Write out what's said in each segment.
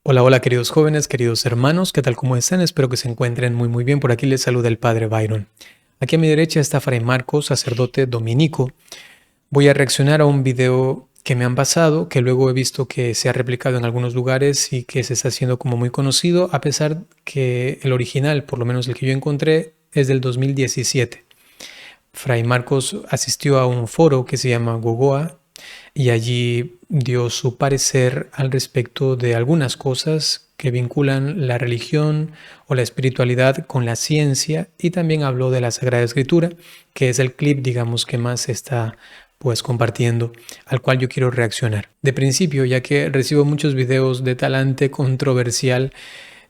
Hola, hola queridos jóvenes, queridos hermanos, ¿qué tal? ¿Cómo están? Espero que se encuentren muy bien. Por aquí les saluda el Padre Byron. Aquí a mi derecha está Fray Marcos, sacerdote dominico. Voy a reaccionar a un video que me han pasado, que luego he visto que se ha replicado en algunos lugares y que se está haciendo como muy conocido, a pesar que el original, por lo menos el que yo encontré, es del 2017. Fray Marcos asistió a un foro que se llama Gogoa y allí dio su parecer al respecto de algunas cosas que vinculan la religión o la espiritualidad con la ciencia, y también habló de la Sagrada Escritura, que es el clip, digamos, que más se está pues compartiendo, al cual yo quiero reaccionar. De principio, ya que recibo muchos videos de talante controversial,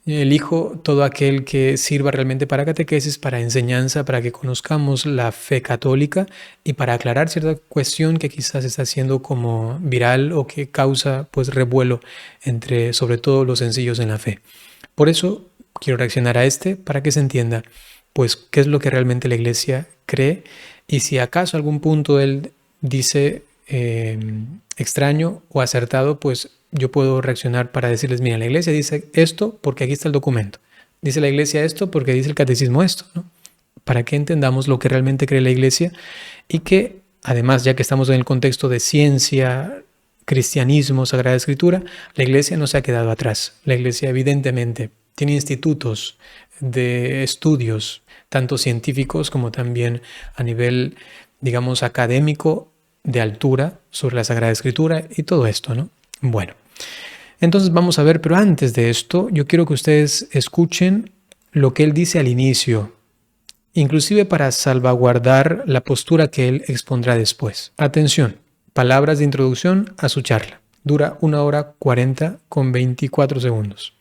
elijo todo aquel que sirva realmente para catequesis, para enseñanza, para que conozcamos la fe católica y para aclarar cierta cuestión que quizás está siendo como viral o que causa pues revuelo entre sobre todo los sencillos en la fe. Por eso quiero reaccionar a este para que se entienda pues qué es lo que realmente la Iglesia cree, y si acaso algún punto él dice extraño o acertado, pues yo puedo reaccionar para decirles, mira, la Iglesia dice esto porque aquí está el documento. Dice la Iglesia esto porque dice el catecismo esto, ¿no? Para que entendamos lo que realmente cree la Iglesia, y que además, ya que estamos en el contexto de ciencia, cristianismo, Sagrada Escritura, la Iglesia no se ha quedado atrás. La Iglesia evidentemente tiene institutos de estudios, tanto científicos como también a nivel, digamos, académico, de altura, sobre la Sagrada Escritura y todo esto, ¿no? Bueno, entonces vamos a ver, pero antes de esto, yo quiero que ustedes escuchen lo que él dice al inicio, inclusive para salvaguardar la postura que él expondrá después. Atención, palabras de introducción a su charla. Dura 1 hora 40 con 24 segundos.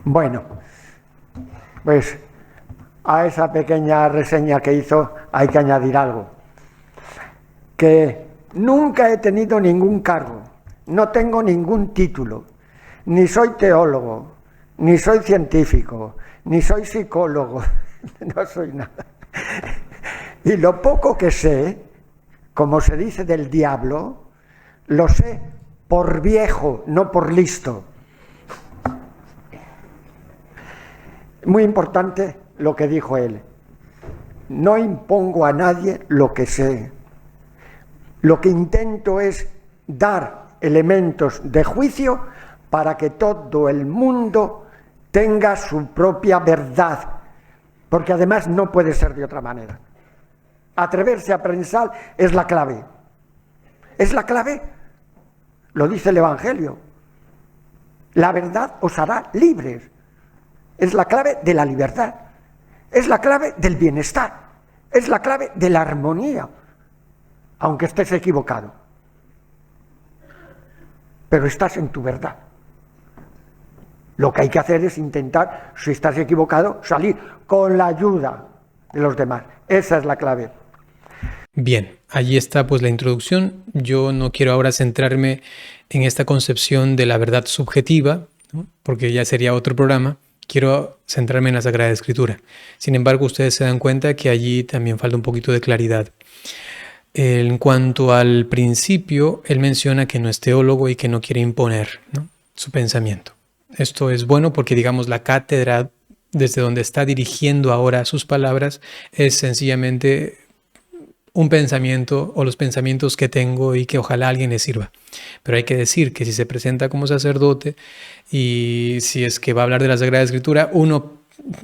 Bueno, pues a esa pequeña reseña que hizo hay que añadir algo. Que nunca he tenido ningún cargo, no tengo ningún título, ni soy teólogo, ni soy científico, ni soy psicólogo, no soy nada. Y lo poco que sé, como se dice del diablo, lo sé por viejo, no por listo. Muy importante lo que dijo él. No impongo a nadie lo que sé. Lo que intento es dar elementos de juicio para que todo el mundo tenga su propia verdad, porque además no puede ser de otra manera. Atreverse a pensar es la clave. ¿Es la clave? Lo dice el Evangelio. La verdad os hará libres. Es la clave de la libertad, es la clave del bienestar, es la clave de la armonía, aunque estés equivocado. Pero estás en tu verdad. Lo que hay que hacer es intentar, si estás equivocado, salir con la ayuda de los demás. Esa es la clave. Bien, allí está pues la introducción. Yo no quiero ahora centrarme en esta concepción de la verdad subjetiva, ¿no? Porque ya sería otro programa. Quiero centrarme en la Sagrada Escritura. Sin embargo, ustedes se dan cuenta que allí también falta un poquito de claridad. En cuanto al principio, él menciona que no es teólogo y que no quiere imponer, ¿no?, su pensamiento. Esto es bueno porque, digamos, la cátedra desde donde está dirigiendo ahora sus palabras es sencillamente un pensamiento o los pensamientos que tengo y que ojalá a alguien le sirva. Pero hay que decir que si se presenta como sacerdote y si es que va a hablar de la Sagrada Escritura, uno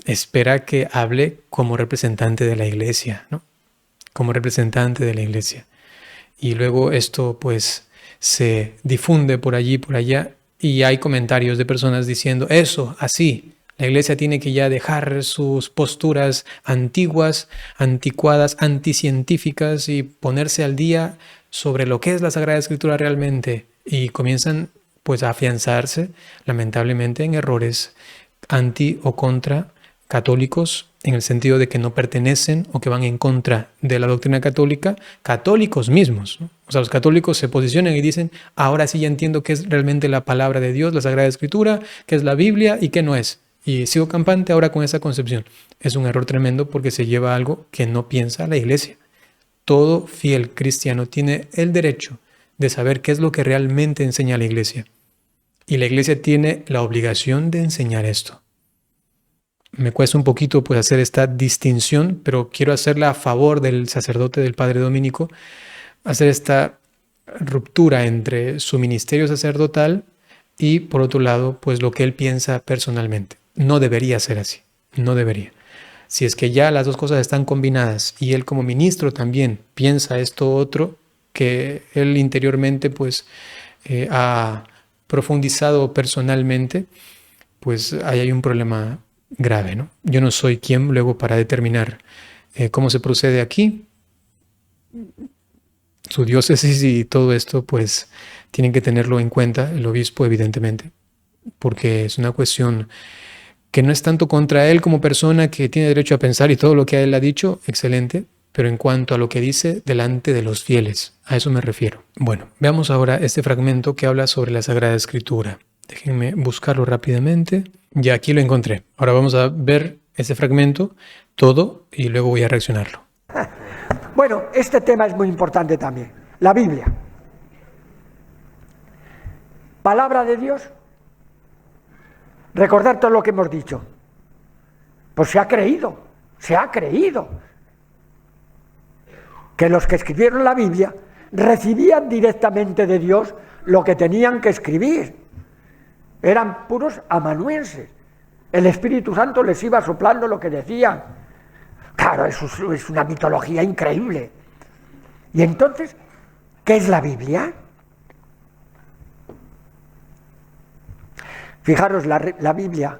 espera que hable como representante de la Iglesia, ¿no? Como representante de la Iglesia. Y luego esto pues se difunde por allí, por allá, y hay comentarios de personas diciendo eso, así. La Iglesia tiene que ya dejar sus posturas antiguas, anticuadas, anticientíficas y ponerse al día sobre lo que es la Sagrada Escritura realmente. Y comienzan pues a afianzarse, lamentablemente, en errores anti o contra católicos, en el sentido de que no pertenecen o que van en contra de la doctrina católica, católicos mismos, ¿no? O sea, los católicos se posicionan y dicen, ahora sí ya entiendo qué es realmente la palabra de Dios, la Sagrada Escritura, qué es la Biblia y qué no es. Y sigo campante ahora con esa concepción. Es un error tremendo porque se lleva a algo que no piensa la Iglesia. Todo fiel cristiano tiene el derecho de saber qué es lo que realmente enseña la iglesia. Y la iglesia tiene la obligación de enseñar esto. Me cuesta un poquito pues hacer esta distinción, pero quiero hacerla a favor del sacerdote, del padre dominico, hacer esta ruptura entre su ministerio sacerdotal y, por otro lado, pues lo que él piensa personalmente. No debería ser así, no debería. Si es que ya las dos cosas están combinadas y él como ministro también piensa esto otro, que él interiormente pues ha profundizado personalmente, pues ahí hay un problema grave, ¿no? Yo no soy quien luego para determinar cómo se procede aquí. Su diócesis y todo esto, pues tienen que tenerlo en cuenta, el obispo evidentemente, porque es una cuestión que no es tanto contra él como persona, que tiene derecho a pensar y todo lo que él ha dicho, excelente, pero en cuanto a lo que dice delante de los fieles, a eso me refiero. Bueno, veamos ahora este fragmento que habla sobre la Sagrada Escritura. Déjenme buscarlo rápidamente. Ya aquí lo encontré. Ahora vamos a ver este fragmento todo y luego voy a reaccionarlo. Bueno, este tema es muy importante también. La Biblia. Palabra de Dios. Recordar todo lo que hemos dicho. Pues se ha creído que los que escribieron la Biblia recibían directamente de Dios lo que tenían que escribir. Eran puros amanuenses. El Espíritu Santo les iba soplando lo que decían. Claro, eso es una mitología increíble. Y entonces, ¿qué es la Biblia? Fijaros, la Biblia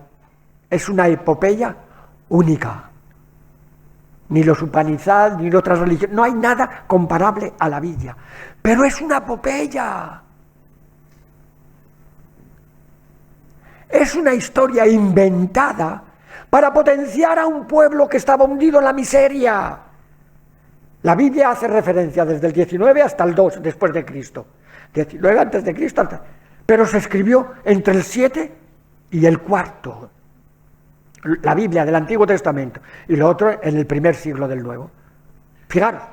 es una epopeya única. Ni los Upanishad, ni otras religiones, no hay nada comparable a la Biblia. Pero es una epopeya. Es una historia inventada para potenciar a un pueblo que estaba hundido en la miseria. La Biblia hace referencia desde el 19 hasta el 2 después de Cristo. 19 antes de Cristo, pero se escribió entre el 7 y el 4. La Biblia del Antiguo Testamento y lo otro en el primer siglo del Nuevo. Fijaros,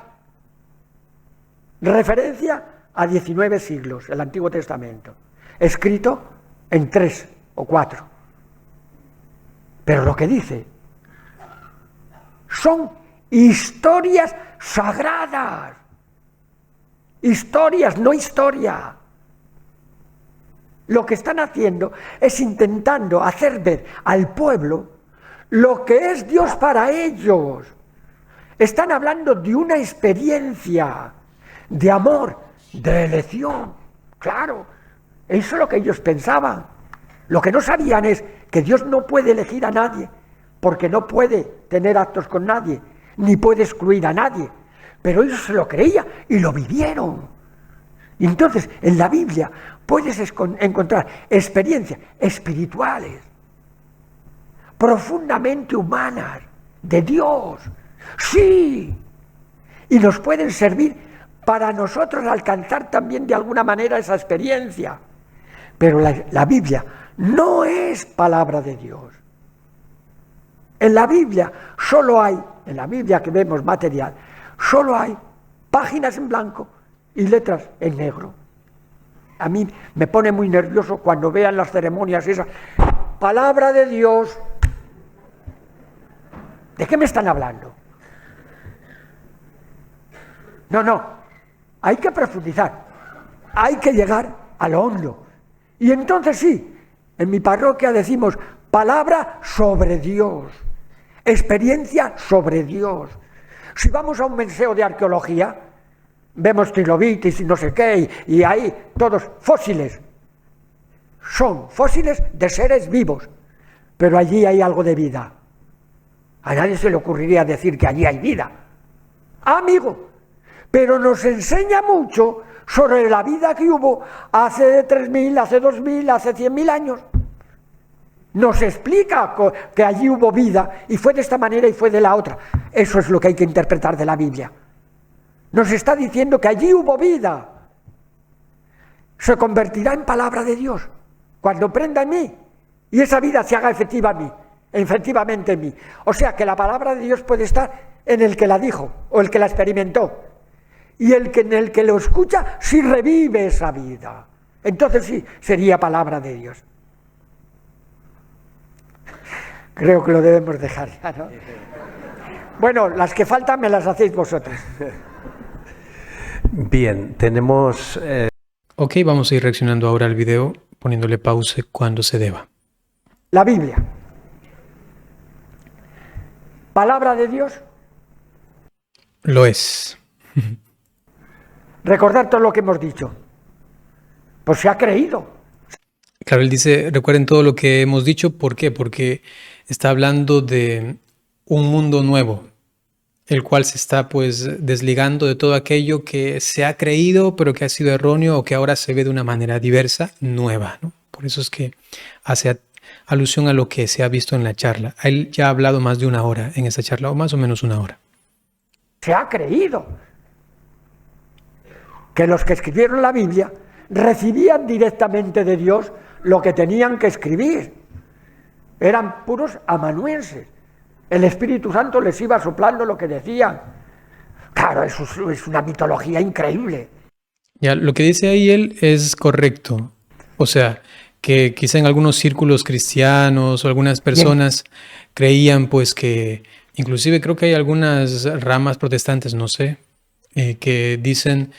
referencia a 19 siglos, el Antiguo Testamento, escrito en 3 o 4. Pero lo que dice son historias sagradas. Historias, no historia. Lo que están haciendo es intentando hacer ver al pueblo lo que es Dios para ellos. Están hablando de una experiencia de amor, de elección. Claro, eso es lo que ellos pensaban. Lo que no sabían es que Dios no puede elegir a nadie, porque no puede tener actos con nadie, ni puede excluir a nadie. Pero ellos se lo creían y lo vivieron. Y entonces, en la Biblia puedes encontrar experiencias espirituales, profundamente humanas, de Dios. Sí, y nos pueden servir para nosotros alcanzar también de alguna manera esa experiencia. Pero la Biblia no es palabra de Dios. En la Biblia solo hay, en la Biblia que vemos material, solo hay páginas en blanco y letras en negro. A mí me pone muy nervioso cuando vean las ceremonias esas. Palabra de Dios. ¿De qué me están hablando? No, hay que profundizar, hay que llegar a lo hondo. Y entonces sí, en mi parroquia decimos palabra sobre Dios, experiencia sobre Dios. Si vamos a un museo de arqueología, vemos trilobites y no sé qué, y ahí todos fósiles. Son fósiles de seres vivos, pero allí hay algo de vida. A nadie se le ocurriría decir que allí hay vida. Amigo, pero nos enseña mucho sobre la vida que hubo hace 3.000, hace 2.000, hace 100.000 años. Nos explica que allí hubo vida y fue de esta manera y fue de la otra. Eso es lo que hay que interpretar de la Biblia. Nos está diciendo que allí hubo vida. Se convertirá en palabra de Dios cuando prenda en mí y esa vida se haga efectivamente en mí. O sea que la palabra de Dios puede estar en el que la dijo o el que la experimentó. y en el que lo escucha sí revive esa vida. Entonces sí, sería palabra de Dios. Creo que lo debemos dejar ya, ¿no? Bueno, las que faltan me las hacéis vosotros. Bien, tenemos... Ok, vamos a ir reaccionando ahora al video, poniéndole pausa cuando se deba. La Biblia. ¿Palabra de Dios? Lo es. Recordar todo lo que hemos dicho. Pues se ha creído. Claro, él dice, recuerden todo lo que hemos dicho. ¿Por qué? Porque está hablando de un mundo nuevo, el cual se está pues desligando de todo aquello que se ha creído, pero que ha sido erróneo o que ahora se ve de una manera diversa, nueva, ¿no? Por eso es que hace alusión a lo que se ha visto en la charla. Él ya ha hablado más de una hora en esta charla, o más o menos una hora. Se ha creído que los que escribieron la Biblia recibían directamente de Dios lo que tenían que escribir. Eran puros amanuenses. El Espíritu Santo les iba soplando lo que decían. Claro, eso es una mitología increíble. Ya, lo que dice ahí él es correcto. O sea, que quizá en algunos círculos cristianos o algunas personas creían pues que, inclusive creo que hay algunas ramas protestantes, no sé, que dicen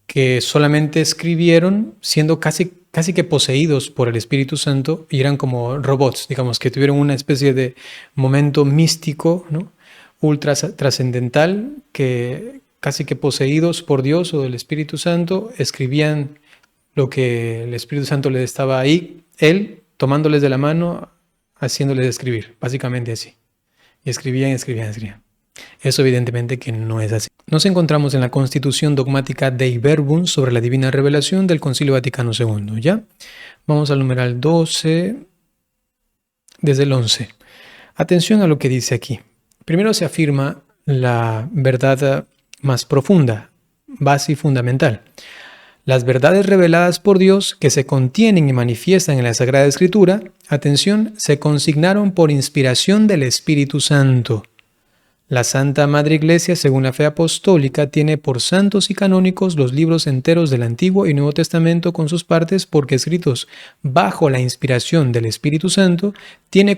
que solamente escribieron siendo casi que poseídos por el Espíritu Santo y eran como robots, digamos, que tuvieron una especie de momento místico, ¿no? Ultra trascendental, que casi que poseídos por Dios o del Espíritu Santo, escribían lo que el Espíritu Santo les estaba ahí, él tomándoles de la mano, haciéndoles escribir, básicamente así. Y escribían. Eso evidentemente que no es así. Nos encontramos en la Constitución Dogmática Dei Verbum sobre la Divina Revelación del Concilio Vaticano II, ¿ya? Vamos al numeral 12, desde el 11. Atención a lo que dice aquí. Primero se afirma la verdad más profunda, base y fundamental. Las verdades reveladas por Dios que se contienen y manifiestan en la Sagrada Escritura, atención, se consignaron por inspiración del Espíritu Santo. La Santa Madre Iglesia, según la fe apostólica, tiene por santos y canónicos los libros enteros del Antiguo y Nuevo Testamento con sus partes, porque escritos bajo la inspiración del Espíritu Santo, tiene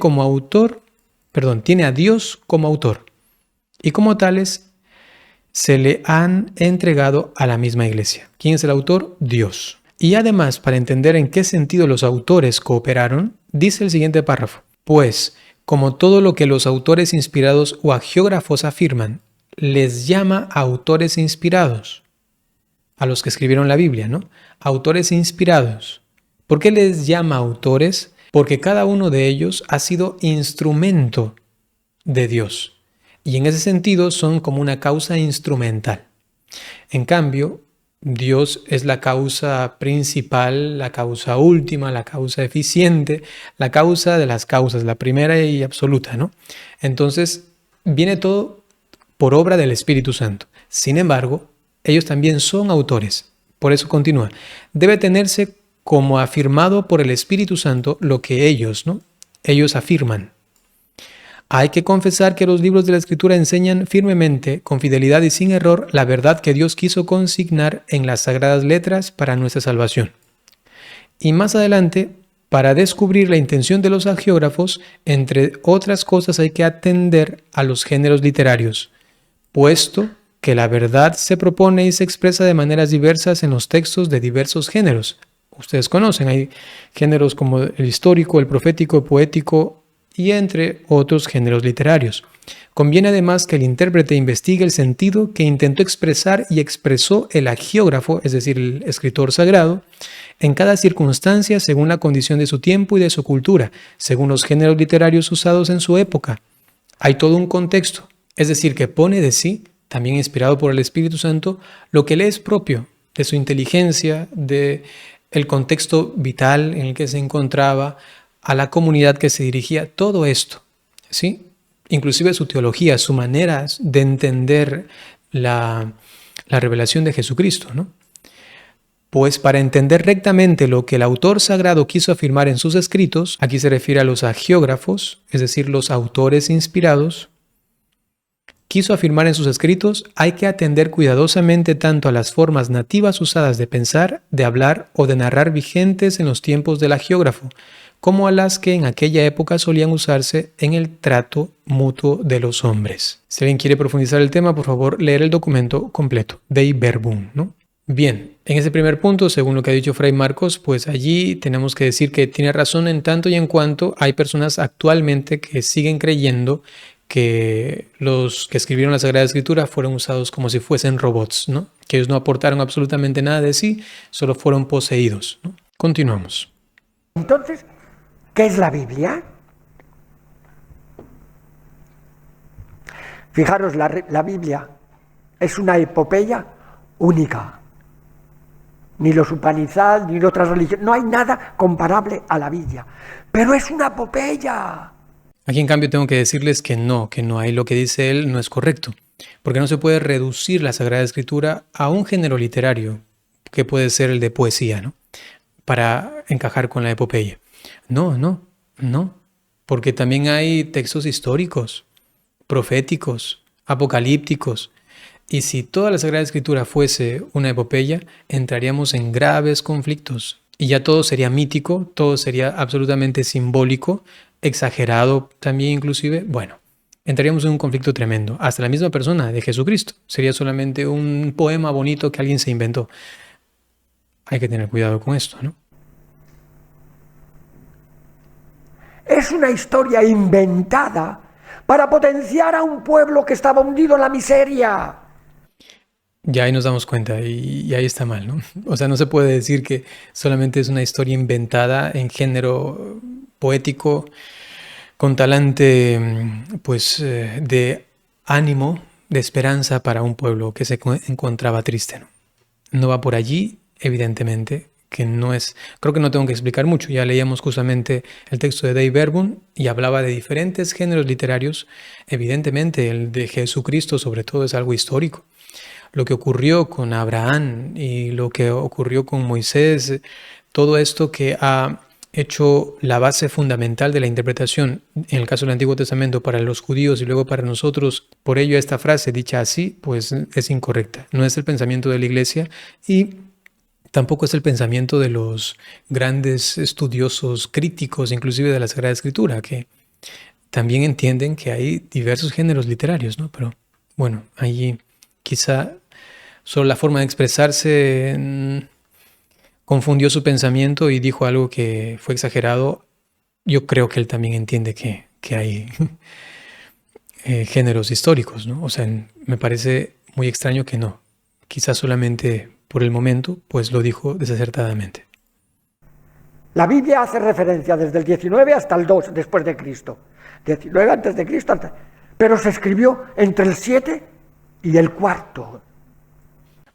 a Dios como autor. Y como tales, se le han entregado a la misma Iglesia. ¿Quién es el autor? Dios. Y además, para entender en qué sentido los autores cooperaron, dice el siguiente párrafo. Pues, como todo lo que los autores inspirados o agiógrafos afirman, les llama autores inspirados. A los que escribieron la Biblia, ¿no? Autores inspirados. ¿Por qué les llama autores? Porque cada uno de ellos ha sido instrumento de Dios. Y en ese sentido son como una causa instrumental. En cambio, Dios es la causa principal, la causa última, la causa eficiente, la causa de las causas, la primera y absoluta, ¿no? Entonces, viene todo por obra del Espíritu Santo. Sin embargo, ellos también son autores. Por eso continúa. Debe tenerse como afirmado por el Espíritu Santo lo que ellos, ¿no? Ellos afirman. Hay que confesar que los libros de la Escritura enseñan firmemente, con fidelidad y sin error, la verdad que Dios quiso consignar en las sagradas letras para nuestra salvación. Y más adelante, para descubrir la intención de los agiógrafos, entre otras cosas hay que atender a los géneros literarios, puesto que la verdad se propone y se expresa de maneras diversas en los textos de diversos géneros. Ustedes conocen, hay géneros como el histórico, el profético, el poético, y entre otros géneros literarios. Conviene además que el intérprete investigue el sentido que intentó expresar y expresó el agiógrafo, es decir, el escritor sagrado, en cada circunstancia según la condición de su tiempo y de su cultura, según los géneros literarios usados en su época. Hay todo un contexto, es decir, que pone de sí, también inspirado por el Espíritu Santo, lo que le es propio de su inteligencia, de el contexto vital en el que se encontraba, a la comunidad que se dirigía, todo esto, ¿sí? Inclusive su teología, su manera de entender la revelación de Jesucristo, ¿no? Pues para entender rectamente lo que el autor sagrado quiso afirmar en sus escritos, aquí se refiere a los agiógrafos, es decir, los autores inspirados, quiso afirmar en sus escritos, hay que atender cuidadosamente tanto a las formas nativas usadas de pensar, de hablar o de narrar vigentes en los tiempos del agiógrafo, como a las que en aquella época solían usarse en el trato mutuo de los hombres. Si alguien quiere profundizar el tema, por favor, leer el documento completo, Dei Verbum, ¿no? Bien, en ese primer punto, según lo que ha dicho Fray Marcos, pues allí tenemos que decir que tiene razón en tanto y en cuanto hay personas actualmente que siguen creyendo que los que escribieron la Sagrada Escritura fueron usados como si fuesen robots, ¿no? Que ellos no aportaron absolutamente nada de sí, solo fueron poseídos, ¿no? Continuamos. Entonces, ¿qué es la Biblia? Fijaros, la Biblia es una epopeya única. Ni los Upanishad, ni otras religiones, no hay nada comparable a la Biblia. Pero es una epopeya. Aquí en cambio tengo que decirles que no hay, lo que dice él no es correcto, porque no se puede reducir la Sagrada Escritura a un género literario, que puede ser el de poesía, ¿no? Para encajar con la epopeya. No, porque también hay textos históricos, proféticos, apocalípticos, y si toda la Sagrada Escritura fuese una epopeya, entraríamos en graves conflictos, y ya todo sería mítico, todo sería absolutamente simbólico, exagerado también inclusive. Bueno, entraríamos en un conflicto tremendo. Hasta la misma persona de Jesucristo sería solamente un poema bonito que alguien se inventó. Hay que tener cuidado con esto, ¿no? Es una historia inventada para potenciar a un pueblo que estaba hundido en la miseria. Ya ahí nos damos cuenta y ahí está mal, ¿no? O sea, no se puede decir que solamente es una historia inventada en género poético con talante, pues, de ánimo, de esperanza para un pueblo que se encontraba triste, ¿no? No va por allí, evidentemente, que no es... Creo que no tengo que explicar mucho. Ya leíamos justamente el texto de Dei Verbum y hablaba de diferentes géneros literarios. Evidentemente, el de Jesucristo, sobre todo, es algo histórico. Lo que ocurrió con Abraham y lo que ocurrió con Moisés, todo esto que ha hecho la base fundamental de la interpretación, en el caso del Antiguo Testamento, para los judíos y luego para nosotros. Por ello, esta frase dicha así, pues es incorrecta. No es el pensamiento de la Iglesia y tampoco es el pensamiento de los grandes estudiosos críticos, inclusive de la Sagrada Escritura, que también entienden que hay diversos géneros literarios, ¿no? Pero bueno, allí quizá solo la forma de expresarse confundió su pensamiento y dijo algo que fue exagerado. Yo creo que él también entiende que hay géneros históricos, ¿no? O sea, me parece muy extraño que no. Quizás solamente por el momento, pues lo dijo desacertadamente. La Biblia hace referencia desde el 19 hasta el 2 después de Cristo. 19 antes de Cristo, pero se escribió entre el 7 y el 4.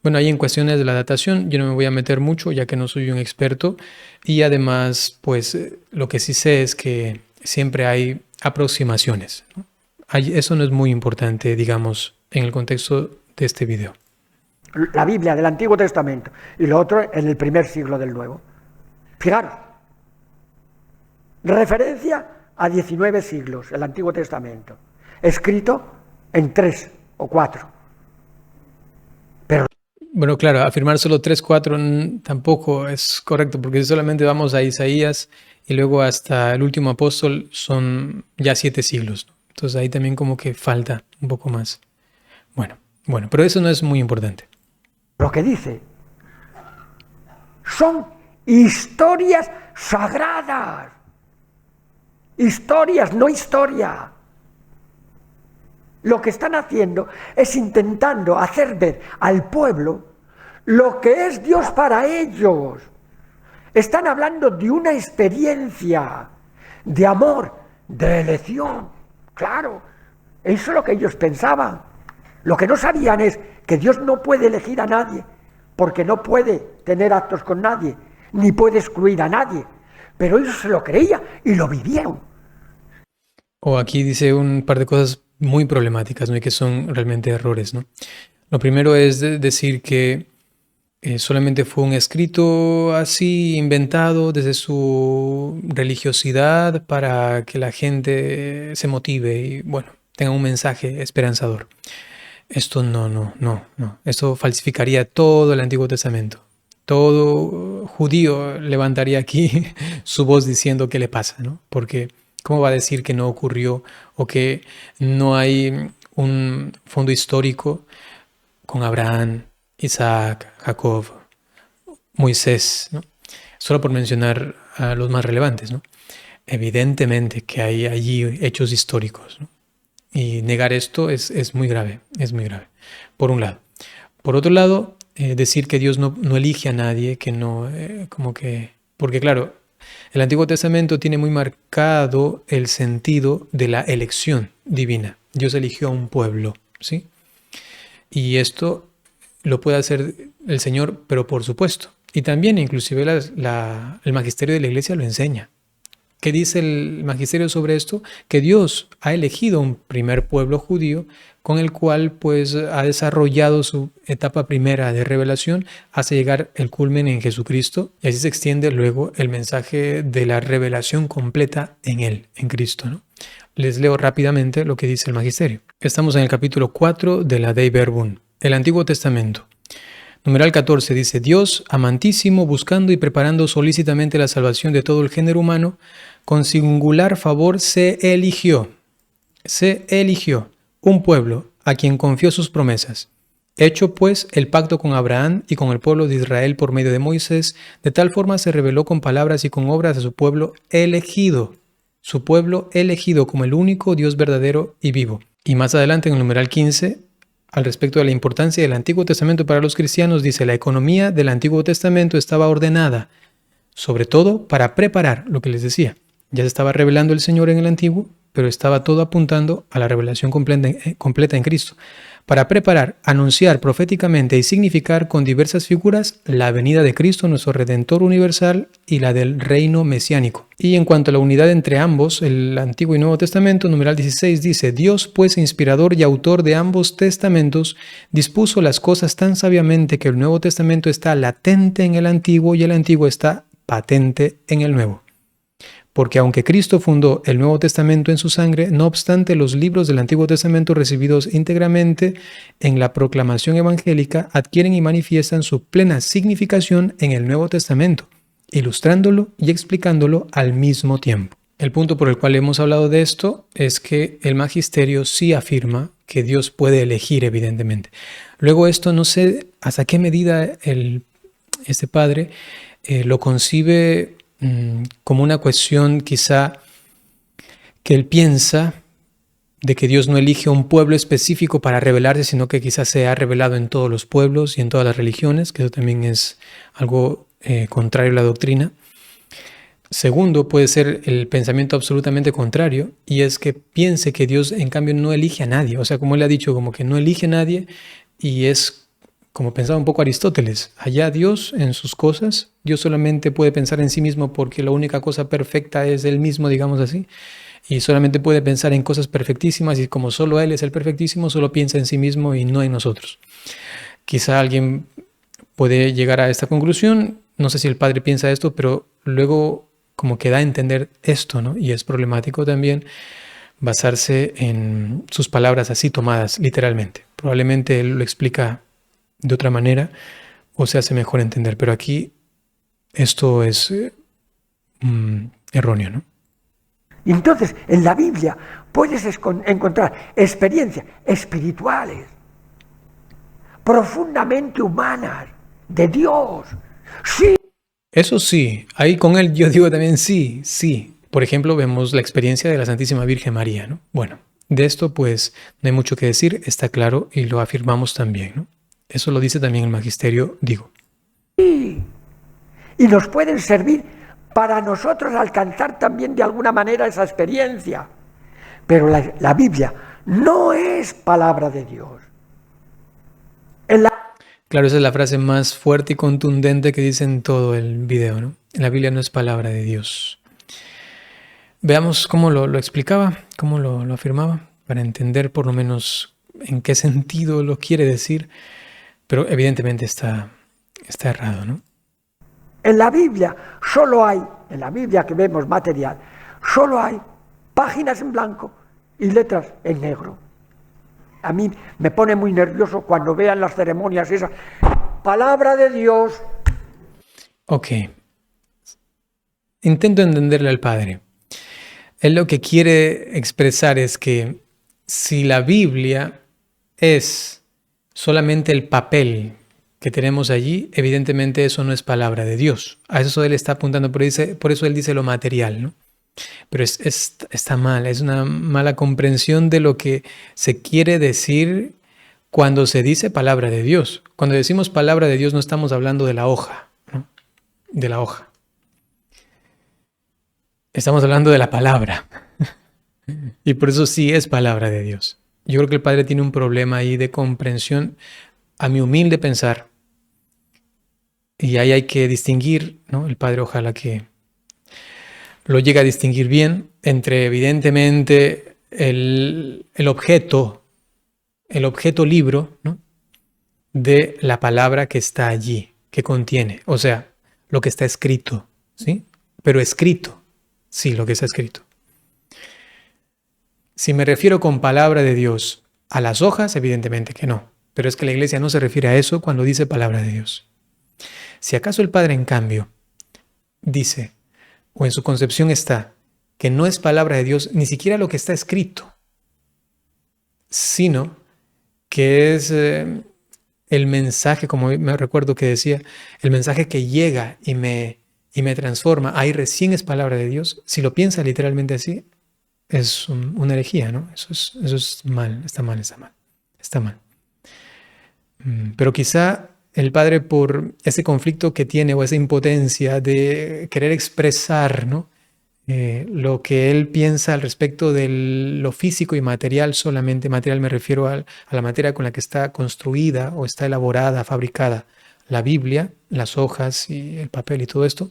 Bueno, ahí en cuestiones de la datación yo no me voy a meter mucho ya que no soy un experto y además pues lo que sí sé es que siempre hay aproximaciones, ¿no? Eso no es muy importante, digamos, en el contexto de este video. La Biblia del Antiguo Testamento y lo otro en el primer siglo del Nuevo. Fijaros, referencia a 19 siglos, el Antiguo Testamento, escrito en 3 o 4. Pero bueno, claro, afirmar solo 3, 4 tampoco es correcto, porque si solamente vamos a Isaías y luego hasta el último apóstol son ya 7 siglos, ¿no? Entonces ahí también como que falta un poco más. Bueno, pero eso no es muy importante. Lo que dice son historias sagradas. Historias, no historia. Lo que están haciendo es intentando hacer ver al pueblo lo que es Dios para ellos. Están hablando de una experiencia de amor, de elección. Claro, eso es lo que ellos pensaban. Lo que no sabían es que Dios no puede elegir a nadie, porque no puede tener actos con nadie, ni puede excluir a nadie. Pero ellos se lo creían y lo vivieron. O aquí dice un par de cosas muy problemáticas, ¿no? Y que son realmente errores, ¿no? Lo primero es decir que solamente fue un escrito así inventado desde su religiosidad para que la gente se motive. Y bueno, tengan un mensaje esperanzador. Esto no. Esto falsificaría todo el Antiguo Testamento. Todo judío levantaría aquí su voz diciendo qué le pasa, ¿no? Porque ¿cómo va a decir que no ocurrió o que no hay un fondo histórico con Abraham, Isaac, Jacob, Moisés, ¿no? Solo por mencionar a los más relevantes, ¿no? Evidentemente que hay allí hechos históricos, ¿no? Y negar esto es muy grave, por un lado. Por otro lado, decir que Dios no elige a nadie, que no, porque claro, el Antiguo Testamento tiene muy marcado el sentido de la elección divina. Dios eligió a un pueblo, ¿sí? Y esto lo puede hacer el Señor, pero por supuesto. Y también inclusive el magisterio de la iglesia lo enseña. ¿Qué dice el magisterio sobre esto? Que Dios ha elegido un primer pueblo judío con el cual pues ha desarrollado su etapa primera de revelación hasta llegar el culmen en Jesucristo, y así se extiende luego el mensaje de la revelación completa en Él, en Cristo, ¿no? Les leo rápidamente lo que dice el magisterio. Estamos en el capítulo 4 de la Dei Verbum, el Antiguo Testamento. Numeral 14 dice: Dios, amantísimo, buscando y preparando solícitamente la salvación de todo el género humano, con singular favor se eligió un pueblo a quien confió sus promesas. Hecho pues el pacto con Abraham y con el pueblo de Israel por medio de Moisés, de tal forma se reveló con palabras y con obras a su pueblo elegido como el único Dios verdadero y vivo. Y más adelante en el numeral 15, al respecto de la importancia del Antiguo Testamento para los cristianos, dice: la economía del Antiguo Testamento estaba ordenada, sobre todo para preparar lo que les decía. Ya se estaba revelando el Señor en el Antiguo, pero estaba todo apuntando a la revelación completa en Cristo, para preparar, anunciar proféticamente y significar con diversas figuras la venida de Cristo, nuestro Redentor universal, y la del reino mesiánico. Y en cuanto a la unidad entre ambos, el Antiguo y Nuevo Testamento, numeral 16 dice: Dios, pues inspirador y autor de ambos testamentos, dispuso las cosas tan sabiamente que el Nuevo Testamento está latente en el Antiguo y el Antiguo está patente en el Nuevo. Porque aunque Cristo fundó el Nuevo Testamento en su sangre, no obstante los libros del Antiguo Testamento recibidos íntegramente en la proclamación evangélica adquieren y manifiestan su plena significación en el Nuevo Testamento, ilustrándolo y explicándolo al mismo tiempo. El punto por el cual hemos hablado de esto es que el magisterio sí afirma que Dios puede elegir, evidentemente. Luego esto no sé hasta qué medida este padre lo concibe como una cuestión quizá que él piensa de que Dios no elige a un pueblo específico para revelarse, sino que quizás se ha revelado en todos los pueblos y en todas las religiones, que eso también es algo contrario a la doctrina. Segundo, puede ser el pensamiento absolutamente contrario, y es que piense que Dios en cambio no elige a nadie. O sea, como él ha dicho, como que no elige a nadie, y es como pensaba un poco Aristóteles, allá Dios en sus cosas, Dios solamente puede pensar en sí mismo porque la única cosa perfecta es Él mismo, digamos así, y solamente puede pensar en cosas perfectísimas, y como solo Él es el perfectísimo, solo piensa en sí mismo y no en nosotros. Quizá alguien puede llegar a esta conclusión, no sé si el padre piensa esto, pero luego como que da a entender esto, ¿no? Y es problemático también basarse en sus palabras así tomadas literalmente. Probablemente él lo explica de otra manera o se hace mejor entender, pero aquí esto es erróneo, ¿no? Y entonces en la Biblia puedes encontrar experiencias espirituales, profundamente humanas, de Dios. Sí. Eso sí, ahí con él yo digo también sí. Por ejemplo, vemos la experiencia de la Santísima Virgen María, ¿no? Bueno, de esto pues no hay mucho que decir, está claro y lo afirmamos también, ¿no? Eso lo dice también el magisterio, digo. Sí. Y nos pueden servir para nosotros alcanzar también de alguna manera esa experiencia. Pero la Biblia no es palabra de Dios. Claro, esa es la frase más fuerte y contundente que dice en todo el video, ¿no? La Biblia no es palabra de Dios. Veamos cómo lo explicaba, cómo lo afirmaba, para entender por lo menos en qué sentido lo quiere decir, pero evidentemente está errado, ¿no? En la Biblia solo hay, en la Biblia que vemos material, solo hay páginas en blanco y letras en negro. A mí me pone muy nervioso cuando vean las ceremonias esas. Palabra de Dios. Ok. Intento entenderle al Padre. Él lo que quiere expresar es que si la Biblia es solamente el papel que tenemos allí, evidentemente eso no es palabra de Dios. A eso él está apuntando, por eso él dice lo material, ¿no? Pero está mal, es una mala comprensión de lo que se quiere decir cuando se dice palabra de Dios. Cuando decimos palabra de Dios no estamos hablando de la hoja, ¿no? De la hoja. Estamos hablando de la palabra. Y por eso sí es palabra de Dios. Yo creo que el Padre tiene un problema ahí de comprensión, a mi humilde pensar. Y ahí hay que distinguir, ¿no? El Padre ojalá que lo llegue a distinguir bien entre evidentemente el objeto libro, ¿no? De la palabra que está allí, que contiene, o sea, lo que está escrito, ¿sí? Pero escrito, sí, lo que está escrito. Si me refiero con palabra de Dios a las hojas, evidentemente que no, pero es que la Iglesia no se refiere a eso cuando dice palabra de Dios. Si acaso el Padre, en cambio, dice, o en su concepción está, que no es palabra de Dios ni siquiera lo que está escrito, sino que es el mensaje, como me recuerdo que decía, el mensaje que llega y me transforma, ahí recién es palabra de Dios. Si lo piensa literalmente así, es una herejía, ¿no? Eso es mal, está mal, está mal, está mal. Pero quizá el Padre, por ese conflicto que tiene o esa impotencia de querer expresar, ¿no? Lo que él piensa al respecto de lo físico y material solamente, material me refiero a la materia con la que está construida o está elaborada, fabricada la Biblia, las hojas y el papel y todo esto.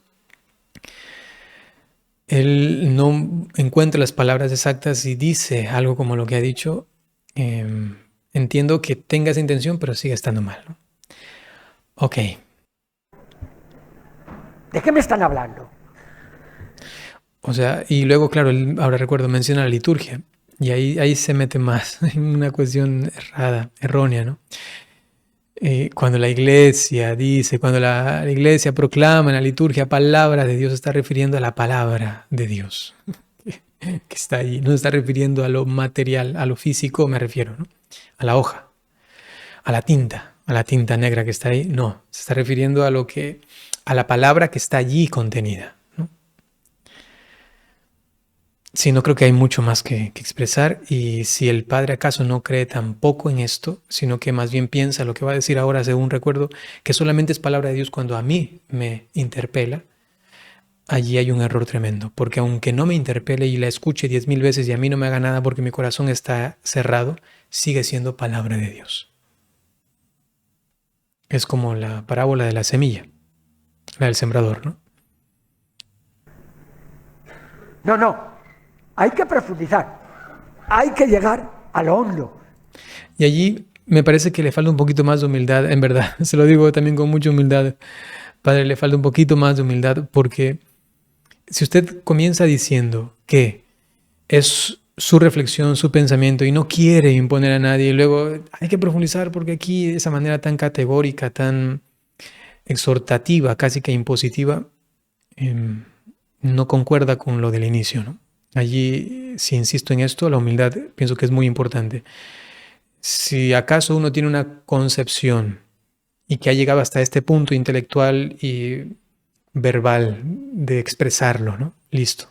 Él no encuentra las palabras exactas y dice algo como lo que ha dicho. Entiendo que tenga esa intención, pero sigue estando mal, ¿no? Ok. ¿De qué me están hablando? O sea, y luego, claro, él, ahora recuerdo, menciona la liturgia. Y ahí se mete más en una cuestión errónea, ¿no? Cuando la iglesia dice, cuando la iglesia proclama en la liturgia palabra de Dios, se está refiriendo a la palabra de Dios que está ahí. No se está refiriendo a lo material, a lo físico me refiero, ¿no? A la hoja, a la tinta negra que está ahí. No, se está refiriendo a la palabra que está allí contenida. Sí, no creo que hay mucho más que expresar, y si el Padre acaso no cree tampoco en esto, sino que más bien piensa lo que va a decir ahora, según recuerdo, que solamente es palabra de Dios cuando a mí me interpela, allí hay un error tremendo, porque aunque no me interpele y la escuche 10,000 veces y a mí no me haga nada porque mi corazón está cerrado, sigue siendo palabra de Dios. Es como la parábola de la semilla, la del sembrador, ¿no? No. Hay que profundizar. Hay que llegar a lo hondo. Y allí me parece que le falta un poquito más de humildad, en verdad. Se lo digo también con mucha humildad. Padre, le falta un poquito más de humildad, porque si usted comienza diciendo que es su reflexión, su pensamiento, y no quiere imponer a nadie, y luego hay que profundizar porque aquí de esa manera tan categórica, tan exhortativa, casi que impositiva, no concuerda con lo del inicio, ¿no? Allí, si insisto en esto, la humildad pienso que es muy importante. Si acaso uno tiene una concepción y que ha llegado hasta este punto intelectual y verbal de expresarlo, ¿no? Listo.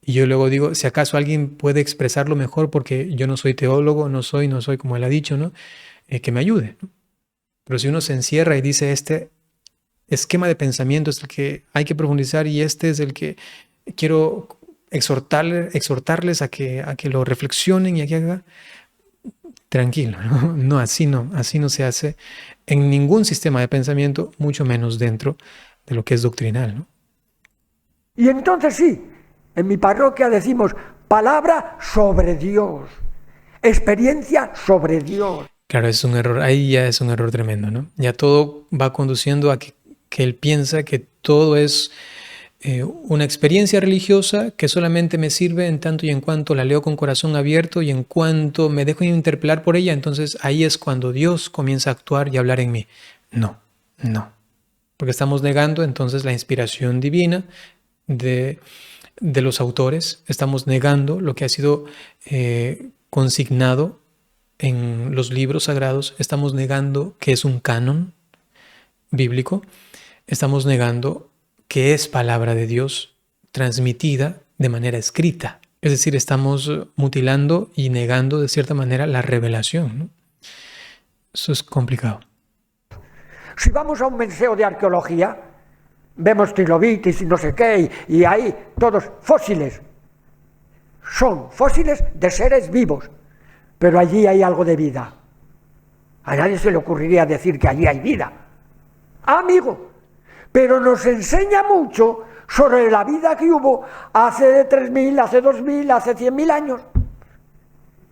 Y yo luego digo, si acaso alguien puede expresarlo mejor, porque yo no soy teólogo, no soy como él ha dicho, ¿no? Que me ayude, ¿no? Pero si uno se encierra y dice, este esquema de pensamiento es el que hay que profundizar y este es el que quiero exhortarles a que lo reflexionen y a que haga, tranquilo, ¿no? No, así no se hace en ningún sistema de pensamiento, mucho menos dentro de lo que es doctrinal, ¿no? Y entonces sí, en mi parroquia decimos palabra sobre Dios, experiencia sobre Dios. Claro, es un error, ahí ya es un error tremendo, ¿no? Ya todo va conduciendo a que él piensa que todo es una experiencia religiosa que solamente me sirve en tanto y en cuanto la leo con corazón abierto y en cuanto me dejo interpelar por ella, entonces ahí es cuando Dios comienza a actuar y a hablar en mí. No, no. Porque estamos negando entonces la inspiración divina de los autores, estamos negando lo que ha sido consignado en los libros sagrados, estamos negando que es un canon bíblico, estamos negando que es palabra de Dios transmitida de manera escrita. Es decir, estamos mutilando y negando de cierta manera la revelación, ¿no? Eso es complicado. Si vamos a un museo de arqueología, vemos trilobites y no sé qué, y ahí todos fósiles. Son fósiles de seres vivos, pero allí hay algo de vida. A nadie se le ocurriría decir que allí hay vida. Amigo, pero nos enseña mucho sobre la vida que hubo hace 3.000, hace 2.000, hace 100.000 años.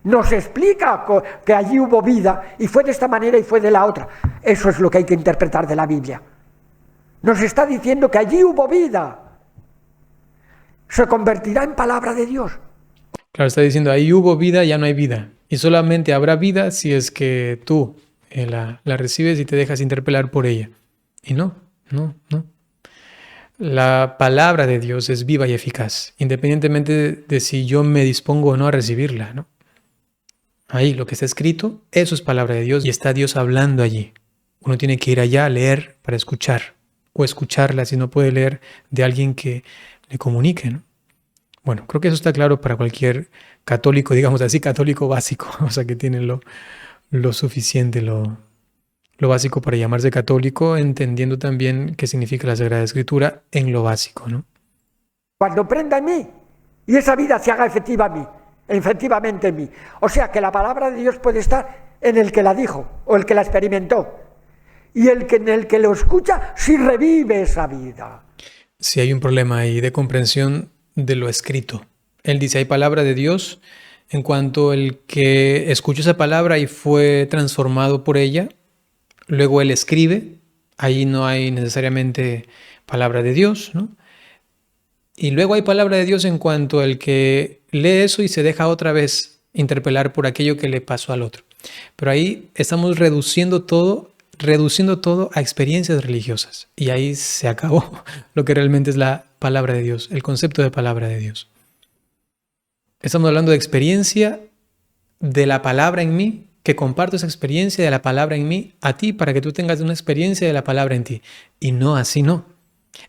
Nos explica que allí hubo vida y fue de esta manera y fue de la otra. Eso es lo que hay que interpretar de la Biblia. Nos está diciendo que allí hubo vida. Se convertirá en palabra de Dios. Claro, está diciendo, ahí hubo vida, ya no hay vida. Y solamente habrá vida si es que tú la recibes y te dejas interpelar por ella. Y no. La palabra de Dios es viva y eficaz, independientemente de si yo me dispongo o no a recibirla, ¿no? Ahí, lo que está escrito, eso es palabra de Dios y está Dios hablando allí. Uno tiene que ir allá a leer para escuchar, o escucharla si no puede leer de alguien que le comunique, ¿no? Bueno, creo que eso está claro para cualquier católico, digamos así, católico básico, o sea, que tiene lo suficiente, lo básico para llamarse católico, entendiendo también qué significa la Sagrada Escritura en lo básico, ¿no? Cuando prenda en mí y esa vida se haga efectivamente en mí. O sea que la palabra de Dios puede estar en el que la dijo o el que la experimentó. Y en el que lo escucha, sí revive esa vida. Si hay un problema ahí de comprensión de lo escrito. Él dice, hay palabra de Dios en cuanto el que escuchó esa palabra y fue transformado por ella, luego él escribe, ahí no hay necesariamente palabra de Dios, ¿no? Y luego hay palabra de Dios en cuanto el que lee eso y se deja otra vez interpelar por aquello que le pasó al otro. Pero ahí estamos reduciendo todo a experiencias religiosas. Y ahí se acabó lo que realmente es la palabra de Dios, el concepto de palabra de Dios. Estamos hablando de experiencia de la palabra en mí, que comparto esa experiencia de la palabra en mí a ti para que tú tengas una experiencia de la palabra en ti. Y no, así no.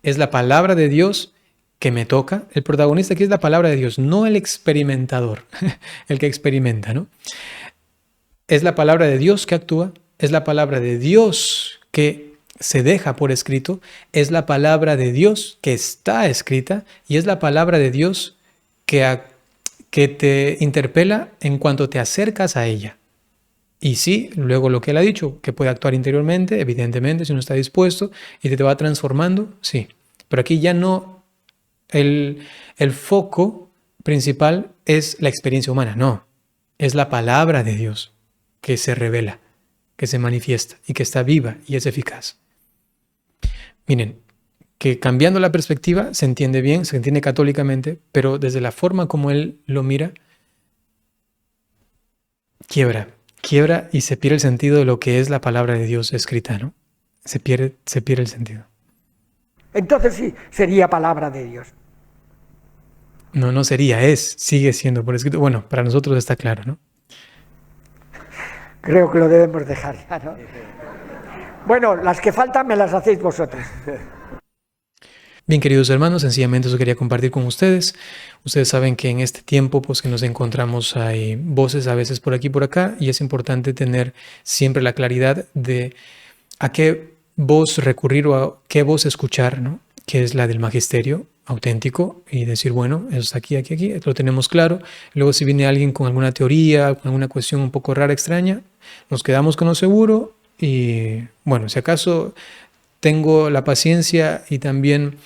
Es la palabra de Dios que me toca. El protagonista aquí es la palabra de Dios, no el experimentador, el que experimenta, ¿no? Es la palabra de Dios que actúa, es la palabra de Dios que se deja por escrito, es la palabra de Dios que está escrita y es la palabra de Dios que te interpela en cuanto te acercas a ella. Y sí, luego lo que él ha dicho, que puede actuar interiormente, evidentemente, si uno está dispuesto y te va transformando, sí. Pero aquí ya no, el foco principal es la experiencia humana, no. Es la palabra de Dios que se revela, que se manifiesta y que está viva y es eficaz. Miren, que cambiando la perspectiva se entiende bien, se entiende católicamente, pero desde la forma como él lo mira, quiebra y se pierde el sentido de lo que es la palabra de Dios escrita, ¿no? Se pierde el sentido. Entonces sí, sería palabra de Dios. No sería, sigue siendo por escrito. Bueno, para nosotros está claro, ¿no? Creo que lo debemos dejar ya, ¿no? Bueno, las que faltan me las hacéis vosotros. Bien, queridos hermanos, sencillamente eso quería compartir con ustedes. Ustedes saben que en este tiempo, pues que nos encontramos, hay voces a veces por aquí y por acá, y es importante tener siempre la claridad de a qué voz recurrir o a qué voz escuchar, ¿no? Que es la del magisterio auténtico y decir, bueno, eso está aquí, lo tenemos claro. Luego si viene alguien con alguna teoría, con alguna cuestión un poco rara, extraña, nos quedamos con lo seguro y, bueno, si acaso tengo la paciencia y también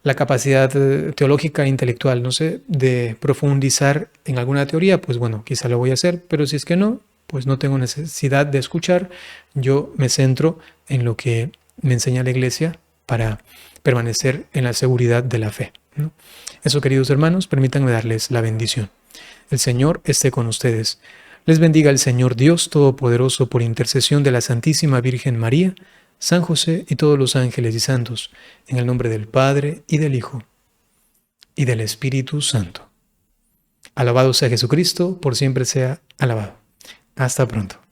la capacidad teológica e intelectual, no sé, de profundizar en alguna teoría, pues bueno, quizá lo voy a hacer, pero si es que no, pues no tengo necesidad de escuchar, yo me centro en lo que me enseña la Iglesia para permanecer en la seguridad de la fe, ¿no? Eso, queridos hermanos, permítanme darles la bendición. El Señor esté con ustedes. Les bendiga el Señor Dios Todopoderoso por intercesión de la Santísima Virgen María, San José y todos los ángeles y santos, en el nombre del Padre y del Hijo y del Espíritu Santo. Alabado sea Jesucristo, por siempre sea alabado. Hasta pronto.